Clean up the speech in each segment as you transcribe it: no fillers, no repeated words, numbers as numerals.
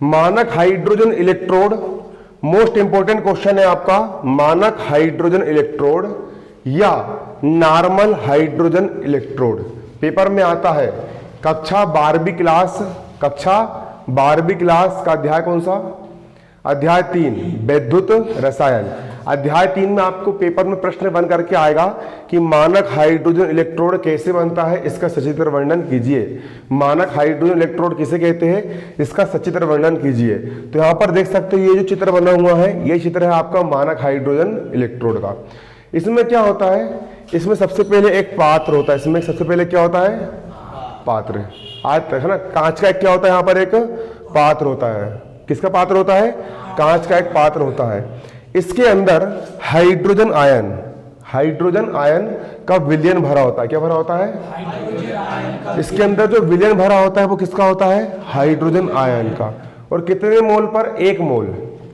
मानक hydrogen electrode, most important question है आपका, मानक हाइड्रोजन इलेक्ट्रोड या नॉर्मल हाइड्रोजन इलेक्ट्रोड, पेपर में आता है। कक्षा 12वीं क्लास का अध्याय कौन सा? अध्याय 3 वैद्युत रसायन। अध्याय 3 में आपको पेपर में प्रश्न बन करके आएगा कि मानक हाइड्रोजन इलेक्ट्रोड कैसे बनता है, इसका सचित्र वर्णन कीजिए। मानक हाइड्रोजन इलेक्ट्रोड किसे कहते हैं, इसका सचित्र वर्णन कीजिए। तो यहां पर देख सकते हो ये जो चित्र बना हुआ है, ये चित्र है आपका मानक हाइड्रोजन इलेक्ट्रोड का। इसमें क्या होता है, इसमें सबसे पहले एक पात्र होता है। इसमें सबसे पहले क्या होता है? पात्र। आज तक है ना, कांच का एक क्या होता है, यहाँ पर एक पात्र होता है। किसका पात्र होता है? कांच का एक पात्र होता है। इसके अंदर हाइड्रोजन आयन का विलयन भरा होता है। क्या भरा होता है? इसके अंदर जो विलयन भरा होता है वो किसका होता है? हाइड्रोजन आयन का। और कितने मोल पर?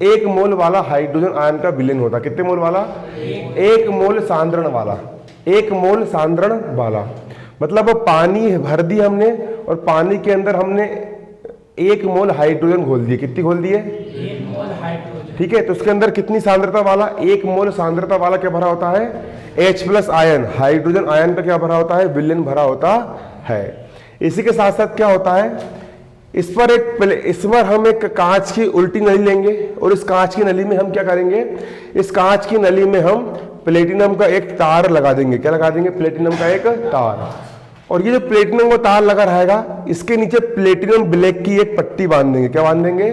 1 मोल वाला हाइड्रोजन आयन का विलयन होता है। कितने मोल वाला? 1 मोल सांद्रण वाला। 1 मोल सांद्रण वाला मतलब पानी भर दी हमने और पानी के अंदर हमने 1 मोल हाइड्रोजन घोल दिए। कितनी घोल दिए? 1 मोल हाइड्रोजन। ठीक है, तो उसके अंदर कितनी सांद्रता वाला? 1 मोल सांद्रता वाला क्या भरा होता है? H+ आयन, हाइड्रोजन आयन का क्या भरा होता है? विलयन भरा होता है। इसी के साथ साथ क्या होता है, इस पर हम एक कांच की उल्टी नली लेंगे और इस कांच की नली में हम क्या करेंगे, इस कांच की नली में हम प्लेटिनम का एक तार लगा देंगे। क्या लगा देंगे? प्लेटिनम का एक तार। और ये जो प्लेटिनम का तार लगा रहेगा, इसके नीचे प्लेटिनम ब्लैक की एक पट्टी बांध देंगे। क्या बांध देंगे?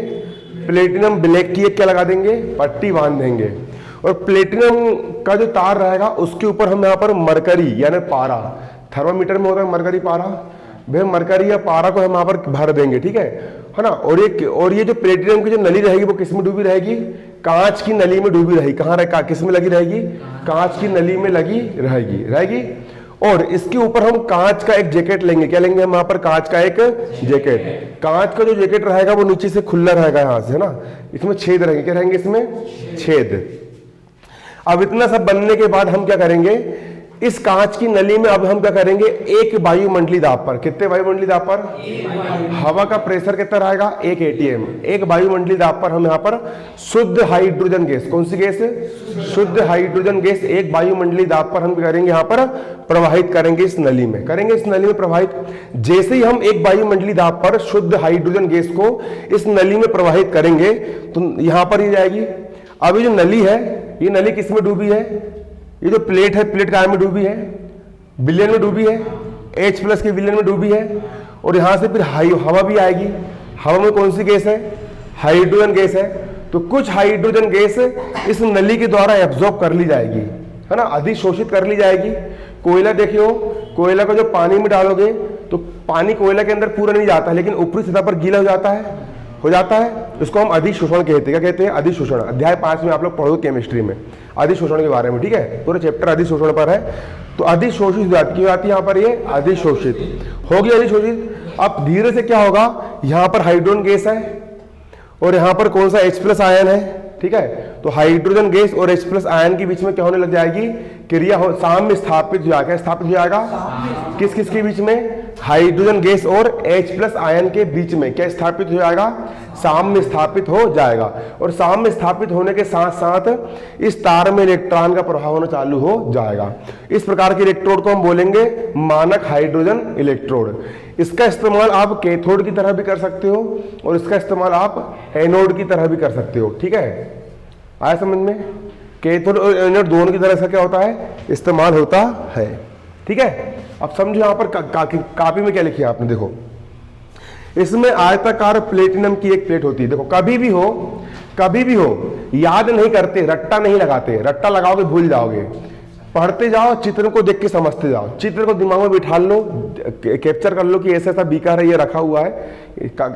प्लेटिनम ब्लैक की एक क्या लगा देंगे? पट्टी बांध देंगे। और प्लेटिनम का जो तार रहेगा उसके ऊपर हम यहाँ पर मरकरी यानी पारा, थर्मामीटर में होता है मरकरी पारा, वह मरकरी या पारा को हम यहाँ पर भर देंगे। ठीक है ना। और ये जो प्लेटिनम की जो नली रहेगी वो किस में डूबी रहेगी? कांच की नली में डूबी रहेगी। कहाँ रहे? किस में लगी रहेगी? कांच की नली में लगी रहेगी। और इसके ऊपर हम कांच का एक जैकेट लेंगे। क्या लेंगे हम यहाँ पर? कांच का एक जैकेट। कांच का जो जैकेट रहेगा वो नीचे से खुला रहेगा, यहाँ से, है ना। इसमें छेद रहेंगे। क्या रहेंगे इसमें? छेद। अब इतना सब बनने के बाद हम क्या करेंगे, इस कांच की नली में अब हम क्या करेंगे, 1 वायुमंडलीय दाब पर। कितने वायुमंडलीय दाब पर? हवा का प्रेशर कितना रहेगा? 1 atm। 1 वायुमंडलीय दाब पर हम यहाँ पर शुद्ध हाइड्रोजन गैस, कौन सी गैस? शुद्ध हाइड्रोजन गैस 1 वायुमंडलीय दाब पर हम करेंगे यहाँ पर प्रवाहित करेंगे इस नली में, प्रवाहित। जैसे ही हम 1 वायुमंडलीय दाब पर शुद्ध हाइड्रोजन गैस को इस नली में प्रवाहित करेंगे तो यहाँ पर ये जाएगी। अब ये जो नली है, ये नली किस में डूबी है? ये जो प्लेट है, प्लेट काय में डूबी है? विलयन में डूबी है, H+ के विलयन में डूबी है। और यहां से फिर हवा भी आएगी। हवा में कौन सी गैस है? हाइड्रोजन गैस है। तो कुछ हाइड्रोजन गैस इस नली के द्वारा एब्जॉर्ब कर ली जाएगी, है ना, अधिशोषित कर ली जाएगी। कोयला देखियो, कोयला को जब पानी में डालोगे तो पानी कोयला के अंदर पूरा नहीं जाता, लेकिन ऊपरी सतह पर गीला हो जाता है। इसको हम अधिशोषण कहते हैं। क्या कहते हैं? अधिशोषण। अध्याय 5 में आप लोग पढ़ोगे केमिस्ट्री में अधिशोषण के बारे में। ठीक है, पूरा चैप्टर अधिशोषण पर है। तो अधिशोषित क्यों आती है यहाँ पर? ये अधिशोषित होगी, अधिशोषित। अब धीरे से क्या होगा, यहाँ पर हाइड्रोजन गैस है और यहाँ पर कौन सा? H+ आयन है। ठीक है, तो हाइड्रोजन गैस और H+ आयन के बीच में क्या होने लग जाएगी? क्रिया साम्य स्थापित हो जाएगा। स्थापित हो जाएगा किस किस के बीच में? हाइड्रोजन गैस और H+ आयन के बीच में क्या स्थापित हो जाएगा? साम्य स्थापित हो जाएगा। और साम्य स्थापित होने के साथ साथ इस तार में इलेक्ट्रॉन का प्रभाव होना चालू हो जाएगा। इस प्रकार के इलेक्ट्रोड को हम बोलेंगे मानक हाइड्रोजन इलेक्ट्रोड। इसका इस्तेमाल आप कैथोड की तरह भी कर सकते हो और इसका इस्तेमाल आप एनोड की तरह भी कर सकते हो। ठीक है, आया समझ में? कैथोड और एनोड दोनों की तरह से क्या होता है? इस्तेमाल होता है। ठीक है, अब समझो यहाँ पर कापी में क्या लिखिए आपने, देखो इसमें आयताकार प्लेटिनम की एक प्लेट होती है। देखो कभी भी हो याद नहीं करते, रट्टा नहीं लगाते। रट्टा लगाओगे भूल जाओगे। पढ़ते जाओ, चित्र को देख के समझते जाओ। चित्र को दिमाग में बिठा लो, कैप्चर कर लो कि ऐसा ऐसा बीकर है, ये रखा हुआ है।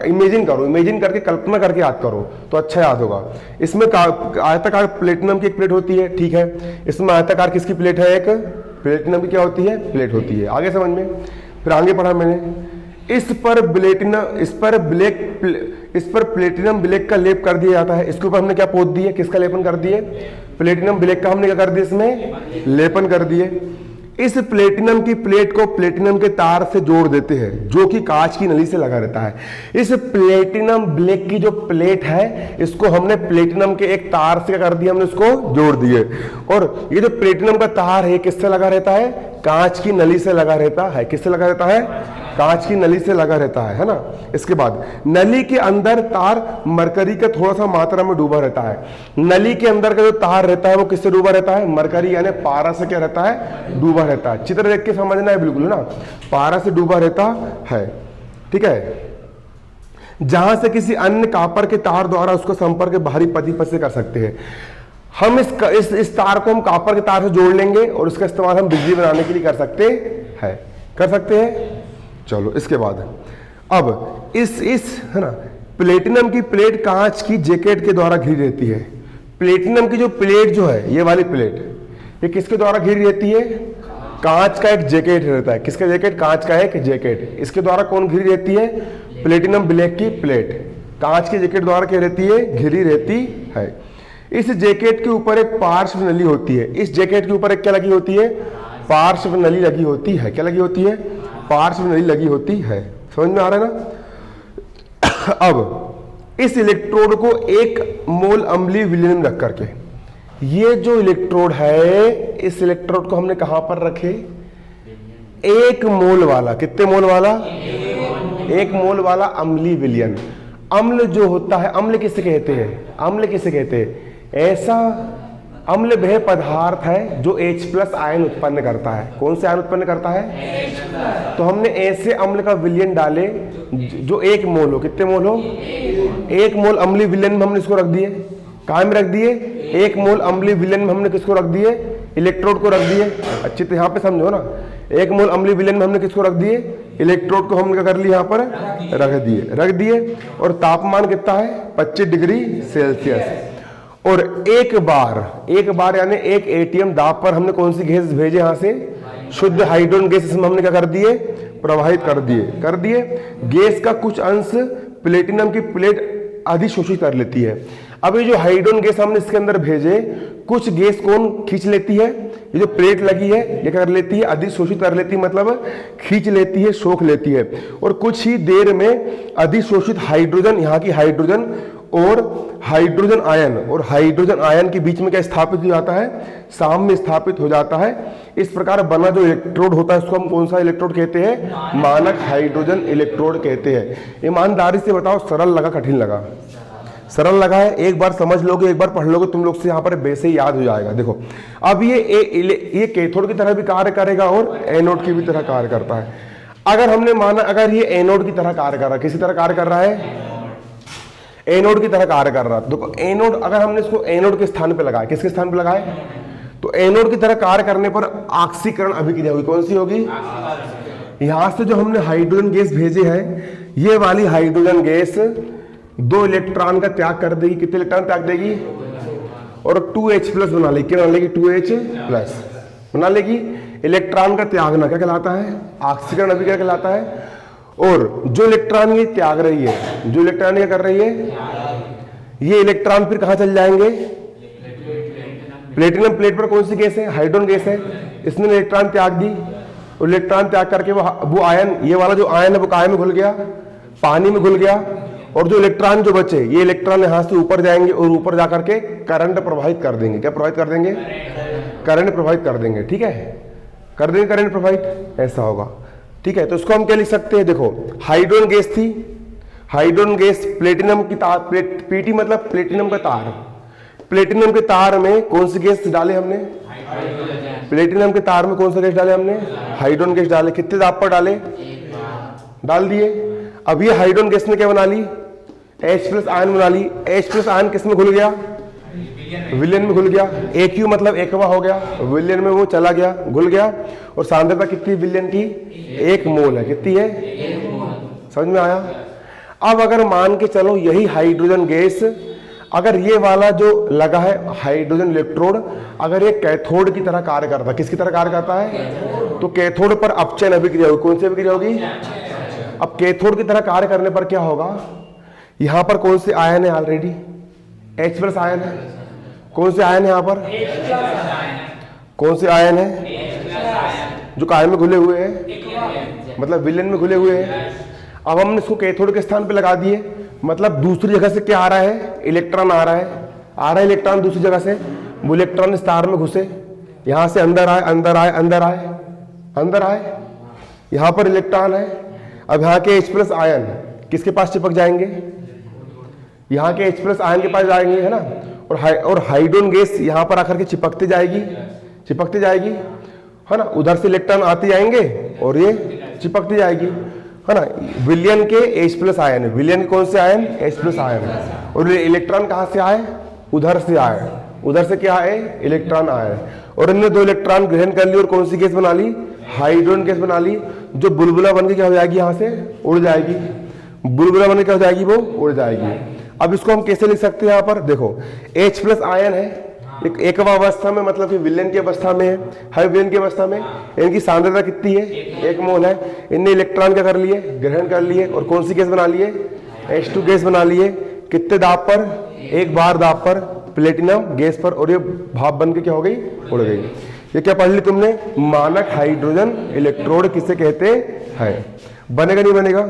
इमेजिन करो, इमेजिन करके कल्पना करके याद करो तो अच्छा याद होगा। इसमें आयताकार प्लेटिनम की एक प्लेट होती है। ठीक है, इसमें आयताकार किसकी प्लेट है? एक प्लेटिनम की क्या होती है? प्लेट होती है। आगे समझ में? फिर आगे पढ़ा मैंने, इस पर प्लेटिनम ब्लैक का लेप कर दिया जाता है। इसके ऊपर हमने क्या पोत दिए? किसका लेपन कर दिए? प्लेटिनम ब्लैक का हमने क्या कर दिया? इसमें लेपन कर दिए। इस प्लेटिनम की प्लेट को प्लेटिनम के तार से जोड़ देते हैं जो कि कांच की नली से लगा रहता है। इस प्लेटिनम ब्लैक की जो प्लेट है इसको हमने प्लेटिनम के एक तार से क्या कर दिया, हमने इसको जोड़ दिए। और ये जो प्लेटिनम का तार है किससे लगा रहता है, कांच की नली से लगा रहता है। किससे लगा रहता है, कांच की नली से लगा रहता है ना। इसके बाद नली के अंदर तार मरकरी का थोड़ा सा मात्रा में डूबा रहता है। नली के अंदर का जो तार रहता है वो किससे डूबा रहता है, मरकरी यानी पारा से क्या रहता है, डूबा रहता है। चित्र देख के समझना है बिल्कुल ना, पारा से डूबा रहता है। ठीक है, जहां से किसी अन्य कॉपर के तार द्वारा उसका संपर्क बाहरी पथ से कर सकते हैं। हम इस तार को हम कॉपर के तार से जोड़ लेंगे और इसका इस्तेमाल हम बिजली बनाने के लिए कर सकते हैं, कर सकते हैं। चलो इसके बाद अब इस है ना, प्लेटिनम की प्लेट कांच की जैकेट के द्वारा घिरी रहती है। प्लेटिनम की जो प्लेट जो है, ये वाली प्लेट, ये किसके द्वारा घिरी रहती है, कांच का एक जैकेट रहता है। किसका जैकेट, कांच का एक जैकेट। इसके द्वारा कौन घिरी रहती है, प्लेटिनम ब्लैक की प्लेट कांच के जैकेट द्वारा क्या रहती है, घिरी रहती है। इस जैकेट के ऊपर एक पार्श्व नली होती है। इस जैकेट के ऊपर एक क्या लगी होती है, पार्श्व नली लगी होती है। क्या लगी होती है, पार्श्व नली लगी होती है। समझ में आ रहा है ना। अब इस इलेक्ट्रोड को 1 मोल अम्लीय विलयन रख करके, ये जो इलेक्ट्रोड है इस इलेक्ट्रोड को हमने कहां पर रखे, 1 मोल वाला, कितने मोल वाला, 1 मोल वाला अम्लीय विलयन। अम्ल जो होता है, अम्ल किसे कहते हैं, अम्ल किसे कहते हैं, ऐसा अम्ल वह पदार्थ है जो H+ आयन उत्पन्न करता है। कौन से आयन उत्पन्न करता है, तो हमने ऐसे अम्ल का विलयन डाले जो 1 मोल हो। कितने मोल हो, 1 मोल अम्लीय विलयन में हमने इसको रख दिए, कहाँ में रख दिए, 1 मोल अम्लीय विलयन में हमने किसको रख दिए, इलेक्ट्रोड को रख दिए। अच्छी तो यहाँ पे समझो ना, 1 मोल अम्लीय विलयन में हमने किसको रख दिए, इलेक्ट्रोड को हमने क्या कर लिया, यहाँ पर रख दिए। और तापमान कितना है, 25 डिग्री सेल्सियस। और एक बार यानी 1 ATM दाब पर हमने कौन सी गैस भेजे, यहां से शुद्ध हाइड्रोजन गैस इसमें हमने क्या कर दिए, प्रवाहित कर दिए। गैस का कुछ अंश प्लेटिनम की प्लेट अधिशोषित कर लेती है। अब ये जो हाइड्रोजन गैस हमने इसके अंदर भेजे, कुछ गैस कौन खींच लेती है, ये जो प्लेट लगी है ये क्या कर लेती है, अधिशोषित कर लेती है, मतलब खींच लेती है, सोख लेती है। और कुछ ही देर में अधिशोषित हाइड्रोजन, यहाँ की हाइड्रोजन और हाइड्रोजन आयन के बीच में क्या स्थापित हो जाता है, साम्य स्थापित हो जाता है। इस प्रकार बना जो इलेक्ट्रोड होता है उसको हम कौन सा इलेक्ट्रोड कहते हैं, मानक हाइड्रोजन इलेक्ट्रोड कहते हैं। ईमानदारी से बताओ, सरल लगा कठिन लगा, सरल लगा है। एक बार समझ लोगे, एक बार पढ़ लोगे, तुम लोग से यहाँ पर बेसे ही याद हो जाएगा। देखो अब ये कैथोड की तरह भी कार्य करेगा और एनोड की भी तरह कार्य करता है। अगर हमने माना अगर ये एनोड की तरह कार्य कर रहा है, किसी तरह कार्य कर रहा है, एनोड की तरह कार्य कर रहा है। देखो एनोड, अगर हमने इसको एनोड के स्थान पे लगाया, किसके स्थान पे लगाए, तो एनोड की तरह कार्य करने पर ऑक्सीकरण अभिक्रिया होगी। कौन सी होगी, यहां से जो हमने हाइड्रोजन गैस भेजे हैं, ये वाली हाइड्रोजन गैस 2 इलेक्ट्रॉन का त्याग कर देगी। कितने इलेक्ट्रॉन त्याग देगी, और 2H+ बना लेगी। क्या बना लेगी, 2H+ बना लेगी। इलेक्ट्रॉन का त्यागना क्या कहलाता है, ऑक्सीकरण अभिक्रिया कहलाता है। और जो इलेक्ट्रॉन ये त्याग रही है, जो इलेक्ट्रॉन ये कर रही है, ये इलेक्ट्रॉन फिर कहां चल जाएंगे, प्लेटिनम प्लेट पर कौन सी गैस है, हाइड्रोजन गैस है। इसने इलेक्ट्रॉन त्याग दी, और इलेक्ट्रॉन त्याग करके वो आयन, ये वाला जो आयन है वो काय में घुल गया, पानी में घुल गया। और जो इलेक्ट्रॉन जो बचे, ये इलेक्ट्रॉन यहां से ऊपर जाएंगे और ऊपर जाकर के करंट प्रवाहित कर देंगे। क्या प्रवाहित कर देंगे, करंट प्रवाहित कर देंगे। ठीक है, कर देंगे करंट प्रवाहित, ऐसा होगा। ठीक है, तो इसको हम क्या लिख सकते हैं, देखो हाइड्रोजन गैस थी, हाइड्रोजन गैस प्लेटिनम की तार, पीटी मतलब प्लेटिनम का तार, प्लेटिनम के तार में कौन सी गैस डाले हमने, प्लेटिनम के तार में कौन सा गैस डाले हमने, हाइड्रोजन गैस डाले। कितने दाब पर डाले, डाल दिए। अब ये हाइड्रोजन गैस ने क्या बना ली, H+ आयन बना ली। H+ आयन किस में घुल गया, विलयन में घुल गया। AQ मतलब एकवा हो गया, विलयन में वो चला गया, घुल गया। और सांद्रता कितनी विलयन की, 1 मोल है। कितनी है, समझ में आया। अब अगर मान के चलो यही हाइड्रोजन गैस, अगर ये वाला जो लगा है हाइड्रोजन इलेक्ट्रोड, अगर ये कैथोड की तरह कार्य करता है, किसकी तरह कार्य करता है, तो कैथोड पर अपचयन अभिक्रिया होगी। कौन सी अभिक्रिया होगी, अब कैथोड की तरह कार्य करने पर क्या होगा, यहां पर कौन से आयन है, ऑलरेडी H+ आयन है। कौन से आयन है यहां पर, कौन से आयन है, जो कायन में घुले हुए हैं, मतलब विलेन में घुले हुए हैं। अब हमने इसको कैथोड के स्थान पे लगा दिए, मतलब दूसरी जगह से क्या आ रहा है, इलेक्ट्रॉन आ रहा है इलेक्ट्रॉन दूसरी जगह से। वो इलेक्ट्रॉन इस तार में घुसे, यहां से अंदर आए अंदर आए अंदर आए अंदर आए, यहां पर इलेक्ट्रॉन है। अब यहाँ के H+ आयन किसके पास चिपक जाएंगे, यहाँ के H+ आयन के पास जाएंगे, है ना। और हाइड्रोजन गैस यहाँ पर आकर के चिपकती जाएगी, है ना। उधर से इलेक्ट्रॉन आते जाएंगे और ये चिपकती जाएगी, है ना। विलियन के H+ आयन है, विलियन के कौन से आयन, H+ आयन है। और इलेक्ट्रॉन कहाँ से आए, उधर से आए, उधर से क्या आए, इलेक्ट्रॉन आए। और इनने 2 इलेक्ट्रॉन ग्रहण कर ली और कौन सी गैस बना ली, हाइड्रोजन गैस बना ली, जो बुलबुला बन के क्या हो जाएगी, यहाँ से उड़ जाएगी। बुलबुला बन के क्या हो जाएगी, वो उड़ जाएगी। अब इसको हम कैसे लिख सकते हैं, यहाँ पर देखो H+ आयन है, एक अवस्था में, मतलब कि विलेन की अवस्था में है विलेन की अवस्था में। इनकी सांद्रता कितनी है, 1 मोल है। इनने इलेक्ट्रॉन क्या कर लिए, ग्रहण कर लिए और कौन सी गैस बना लिए, H2 गैस बना लिए। कितने दाब पर, 1 बार दाब पर, प्लेटिनम गैस पर। और ये भाप बन के क्या हो गई, उड़ गई। ये क्या पढ़ ली तुमने, मानक हाइड्रोजन इलेक्ट्रोड किसे कहते हैं। बनेगा नहीं बनेगा,